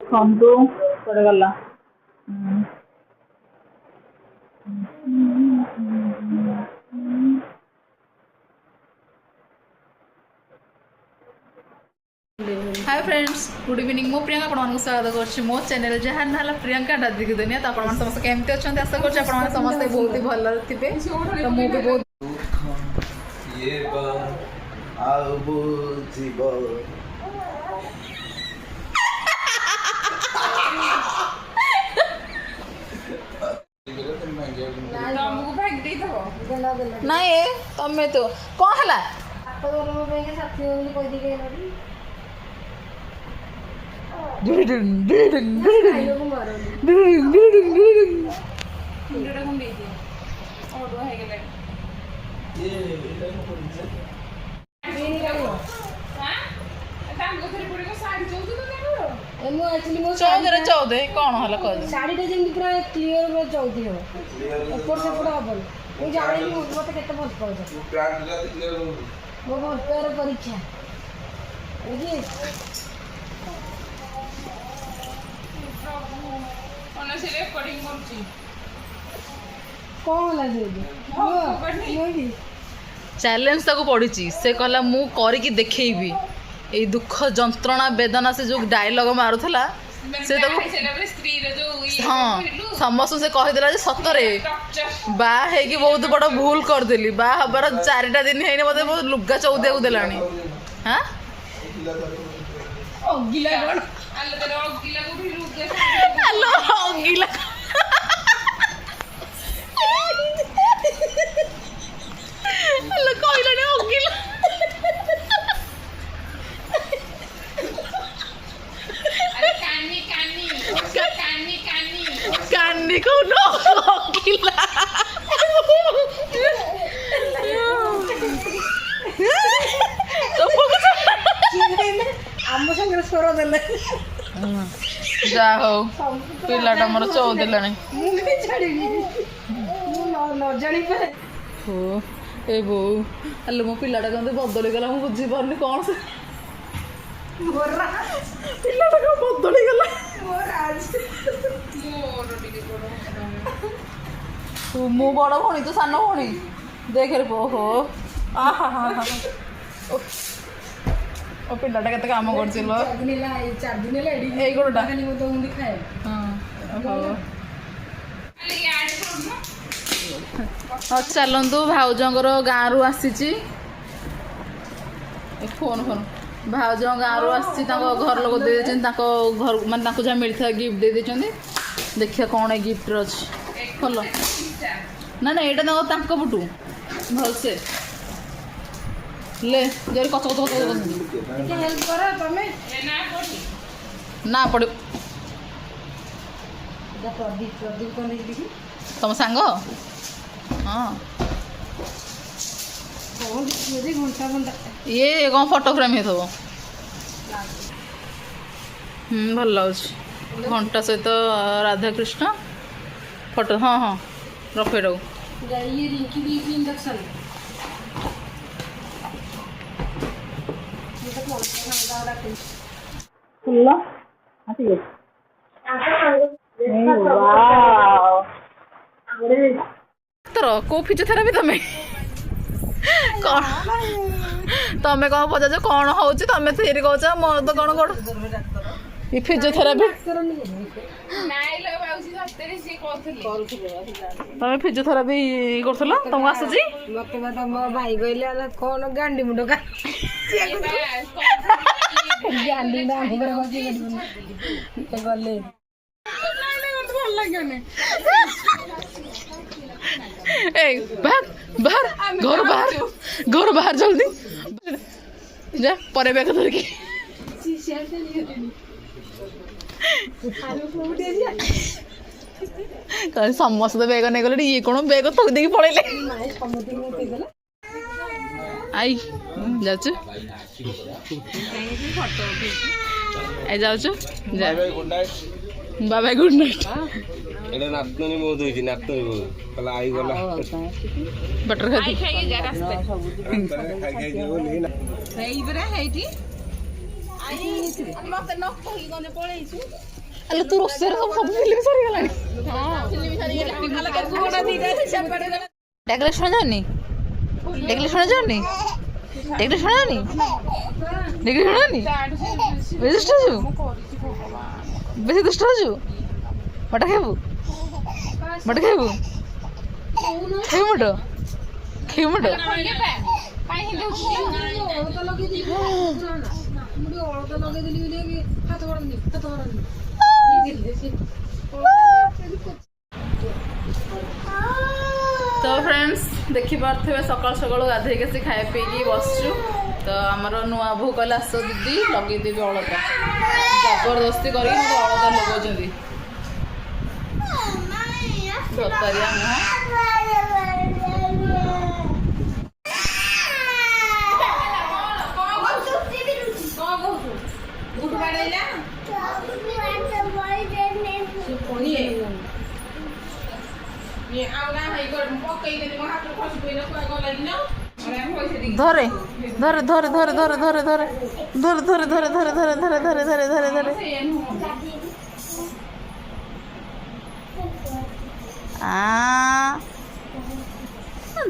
खंतु पड़े गला hi friends good evening मो प्रियंका आपको स्वागत कर मो चैनल जहाँ ना प्रियंका डादिक दुनिया तो आप समस्त केमती अच्छा आशा कर समस्त बहुत ही भल थे तो मुझे बहुत ना तमें तो कौन है चौदह चौदह कौन है शाढ़ी पूरा क्लीयर चौथी हम एपट सेपट हम मुझे जानी मत के भल पाऊँ मो भल पार परीक्षा कौन चैलेंज तक पड़ी से कहला मु करके देखेबी ए दुख जंत्रणा वेदना से जो डायलॉग मारुथला से तक हाँ समस्त से कहीदेला सतरे बा है कि बहुत बड़ भूल करदेली बा हबार 4टा दिन है मत बहुत लुगा चौदिया को देलानी हाँ कानी को नो अगिला तो आम संगे स्वर देले जा हो पिलाटा मोर चौ देलानी न जानी पे हो ए बो हेलो मो पिलाटा कंदे बदली गला मु बुझी पारनी कौन से मोरा पिलाटा को बदली गला मोरा आज मु बड़ भणी तो सान भणी देख रे हो आहा हा हा ओ पिलाटा केते काम करछिलो 4 दिन एडी ए गोडा खाली मत मुंडी खाए हां हो चलतु भाउजर गाँव रु आसी फोन फोन भाउज गाँव रु आसी घर लोग दे घर मान जहाँ मिलता गिफ्ट दे देते देखिए कौन है गिफ्ट अच्छी भल ना ना यहाँ पटू भलसे ले जरी कच कच हेल्प करो तमे ना पड़ो तुम सांग हाँ ये कौन फोटो फ्रेम है भल लगे घंटा सहित राधा कृष्ण फोटो हाँ हाँ रखे इंडक्शन को फिजियोथेरापी तमें कौन तमें कौन पचार कौन हो तमें थेरी कौच मोर तो कौन गोड़ ये फिजियोथेरापी तमें फिजियोथेरापी कर तुमको आसूची मत मो भाई कहले कौन गांडी मुंड गांडी गले बाहर घर बाहर जल्दी जा पर बैग धरिकी समस्त बैग नहीं गले ये कौन बैग थक दे पड़े आई जाऊ जाऊ बाय बाय गुड नाइट এটা নাতনি বহুত হয়েছে নাতনি বহুত তাহলে আই গলা बटर खाई খাই খাই বলি না अरे तू रोसे सब फिल्म सरी गलानी डेकोरेशन जानी डेकोरेशन जानी डेकोरेशन जानी डेकोरेशन जानी बेस्ट हो बेसी दुष्ट हो मटा खाइबू मटा खाइबू खाइबू मट खाइबू मट तो फ्रेंड्स देखी पारे सकाल सकाल गाधे के खाए पीकी बसचु तो आमर नुआ बो कहला आस दीदी लगेदेवी अलता जबरदस्ती कर अलता लगाउछन्ती दतारिया मुह धरे धरे धरे धरे धरे धरे धरे धरे धरे धरे धरे धरे धरे धरे धरे धरे धरे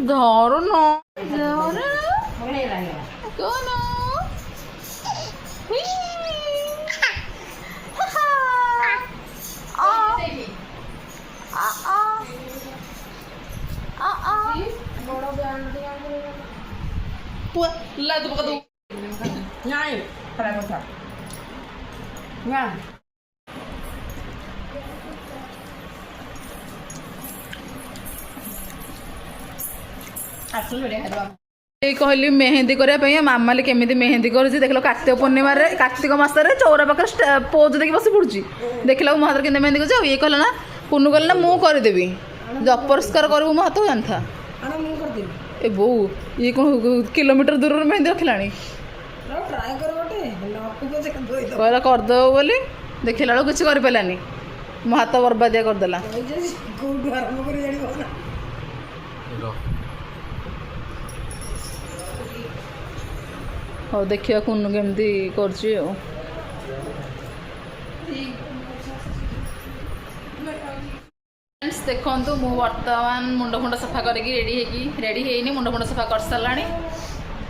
धरो न कौन ला तू पका तू नहीं खड़ा कर ना आसुन बड़े खादवा कहली मेहंदी करने मामाली केमी मेहंदी कर देख लो कार्तिक पूर्णिम कार्तिक मसरे चौरा पाखे पोज देखी बस पड़ी देख लो मो हाथ के मेहंदी कर ये कहला ना कुनु कहला ना मुझे करदेवी जो अपरिष्कार करू मो हाथ जान था ए बो ये कौन किलोमीटर दूर मेहंदी रखला कहला करदे बोली देखला बेलू किसी कर पारानी मो हाथ बर्बादिया करदेला हाँ देखिए कुनु केमती कर देखु मु बर्तमान मुंड फुंड सफा करके रेडी है मुंड फुंड सफा कर सारा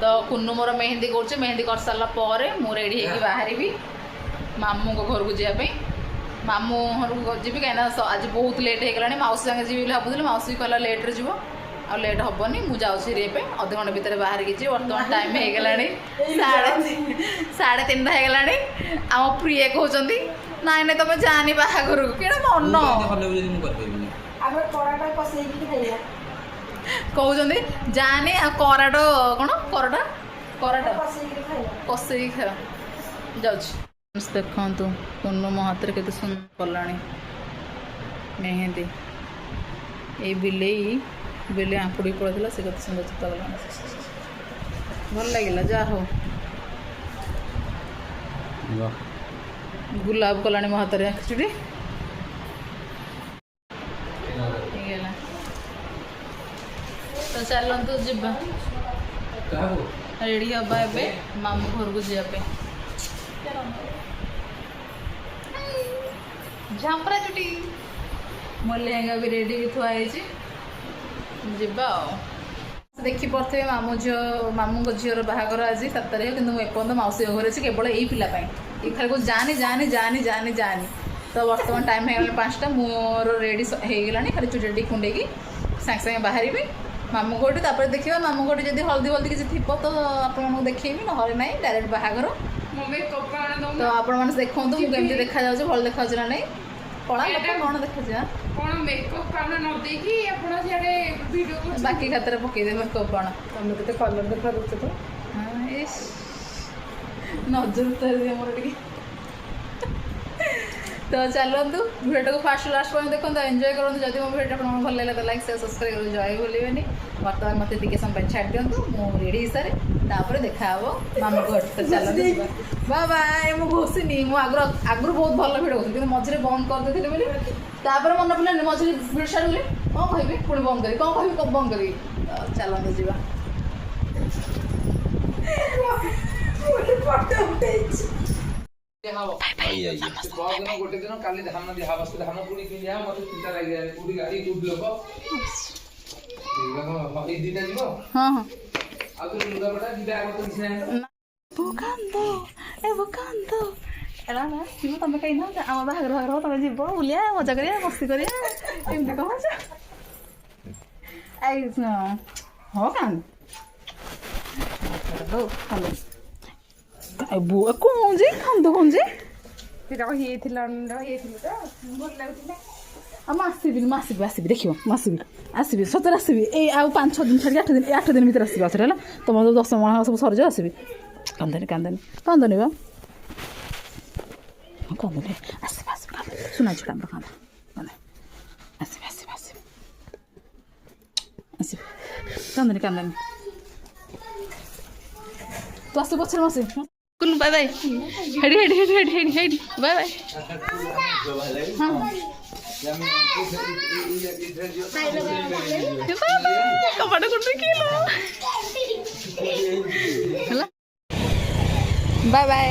तो कुनु मोर मेहंदी कर मेहंदी कर सारा मु रेडी है बाहर मामू को घर को जावाई मामू घर को जी कहीं आज बहुत लेट हो गला मौसी सागे जी भावुली मौसी कहला लेट्रे जीव आ लेट हेनी मुझे अध घंटे भितर बाहर की जी बर्तमान टाइम हो गला 3:30 हो गला आम प्रिय कहते नाई ना तुम जानी बाहाघर को कि मन कहते जाने कराट कौन कराटा कराटा कषे खा जाऊँ देखु कुनु मो हाथ में सुंदर कला मेहंदी ये बिले बिले आंपुड़ी पड़ा से कत सुंदर चित्र कला भल लगे जा हो गुलाब कला मो हाथ में चुड़ी तो चलतु जा रेडी हवा ए मामू घर को जावाई झांपरा चुटी मो लेहेंगा भी रेडी भी थुआई जा देखी पारे मामू झील मामू झीर बाहागर आज 7 तारीख कि एपर्त मौसी घर अच्छे केवल यही पिलापाई ये खाली को जानी जानी जानी जानी जानी तो बर्तमान टाइम हो 5टा मोर रेडी हो गला खाली चुटी कुंडे सागे सागे बाहर मामू घोटी तापर देखिए मामू घोटी जब हल्दी हल्दी किसी थी तो आप देखेबी ना डायरेक्ट बाहागर तो आपण मैंने देखो मुझे केमती देखा जाऊँ भल देखा ना नहीं कला कौन देखा बाकी खातर पकईदे मेकअप कौन तुम के कलर देखा तो नजर उतार मोर टे तो चलतु भिडियो को फास्ट लास्ट पॉइंट देखो एंजॉय करूँ जब मो भिडियो आपको भल लगे तो लाइक शेयर सब्सक्राइब कर जय भूलें बर्तमान मत टे समय छाड़ दिंतु मुझे रेडी सारे तापर देखा मामू घर तो चलते बाय बाय मुझे घोषिनी मुझे आगुरी बहुत भल भिडियो घोषी कि मझे बंद कर देती तापर मन पड़े मझे भिड़ छाड़ी कौन कहबी पुणी बंद करी कौन कहबी कब बंद करी चलते जावा गोटे दिन काली धान दिया धान पुणी पिंधा मत चिंता लगे कोटी गाड़ी कोटी लोक दीटा जीव हाँ हाँ आ तो लुगापटा दिटा आग तो किसी भूकांत ए भूकांत एला ना शिव तमे कहीं ना आम बाहर बाहर तमे जीव बुलिया मजा करिया मस्ती करिया एमती कहछ आई हो कान हो कान ए बु कौन जी कौन जी ରହିଯାଇଥିଲା ରହିଯାଇଥିଲି ତ ଭଲ ଲାଗୁଥିଲା हम आसबि देखियो आसबि सतरे आसबि ए आउ 5-6 दिन छाड़ी 8 दिन भीतर आसबि आथरे हला तुम जो 10 माह सब सरज आसबि कांदनी बा कांदनी आसबि सुना छोटा हमर कांद आसबि कांदनी तो आसबि पछर मासे कुन बाय बाय हेडी बाय बाय हां कपड़ा कुंड किलो बाय बाय